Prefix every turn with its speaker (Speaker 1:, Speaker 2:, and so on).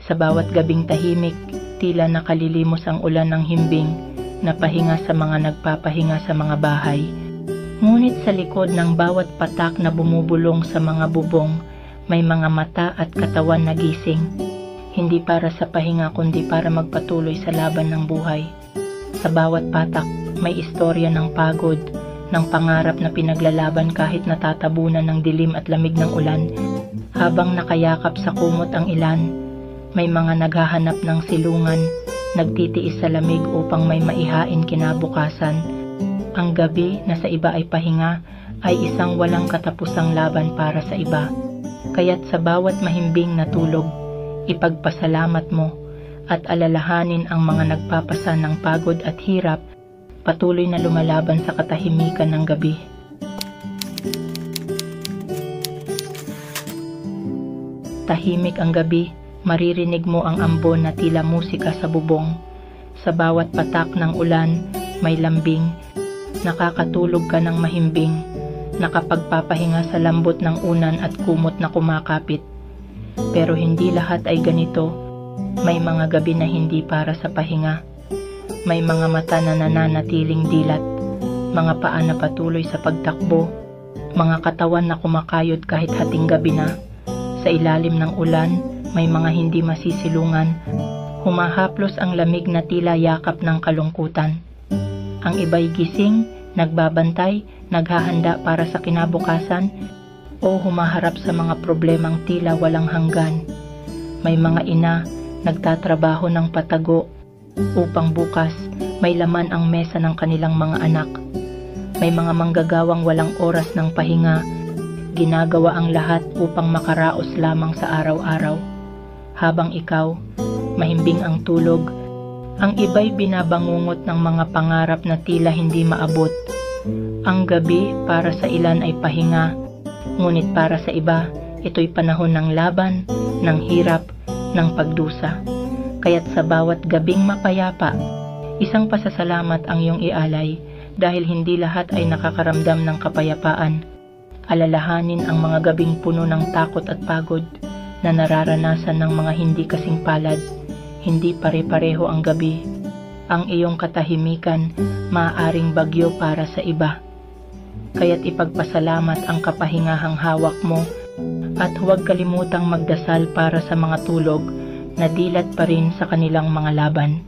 Speaker 1: Sa bawat gabing tahimik, tila nakalilimos ang ulan ng himbing na pahinga sa mga nagpapahinga sa mga bahay. Ngunit sa likod ng bawat patak na bumubulong sa mga bubong, may mga mata at katawan na gising. Hindi para sa pahinga kundi para magpatuloy sa laban ng buhay. Sa bawat patak, may istorya ng pagod, ng pangarap na pinaglalaban kahit natatabunan ng dilim at lamig ng ulan. Habang nakayakap sa kumot ang ilan, may mga naghahanap ng silungan, nagtitiis sa lamig upang may maihain kinabukasan. Ang gabi na sa iba ay pahinga ay isang walang katapusang laban para sa iba. Kaya't sa bawat mahimbing na tulog, ipagpasalamat mo at alalahanin ang mga nagpapasa ng pagod at hirap, patuloy na lumalaban sa katahimikan ng gabi. Tahimik ang gabi, maririnig mo ang ambon na tila musika sa bubong. Sa bawat patak ng ulan, may lambing. Nakakatulog ka ng mahimbing, nakapagpapahinga sa lambot ng unan at kumot na kumakapit. Pero hindi lahat ay ganito. May mga gabi na hindi para sa pahinga. May mga mata na nananatiling dilat, mga paa na patuloy sa pagtakbo, mga katawan na kumakayod kahit hating gabi na. Sa ilalim ng ulan, may mga hindi masisilungan. Humahaplos ang lamig na tila yakap ng kalungkutan. Ang iba'y gising, nagbabantay, naghahanda para sa kinabukasan, o humaharap sa mga problemang tila walang hanggan. May mga ina, nagtatrabaho ng patago, upang bukas may laman ang mesa ng kanilang mga anak. May mga manggagawang walang oras ng pahinga, ginagawa ang lahat upang makaraos lamang sa araw-araw. Habang ikaw, mahimbing ang tulog, ang iba'y binabangungot ng mga pangarap na tila hindi maabot. Ang gabi para sa ilan ay pahinga, ngunit para sa iba, ito'y panahon ng laban, ng hirap, ng pagdusa. Kaya't sa bawat gabing mapayapa, isang pasasalamat ang iyong ialay dahil hindi lahat ay nakakaramdam ng kapayapaan. Alalahanin ang mga gabing puno ng takot at pagod na nararanasan ng mga hindi kasing palad. Hindi pare-pareho ang gabi. Ang iyong katahimikan maaaring bagyo para sa iba. Kaya't ipagpasalamat ang kapahingahang hawak mo at huwag kalimutang magdasal para sa mga tulog na dilat pa rin sa kanilang mga laban.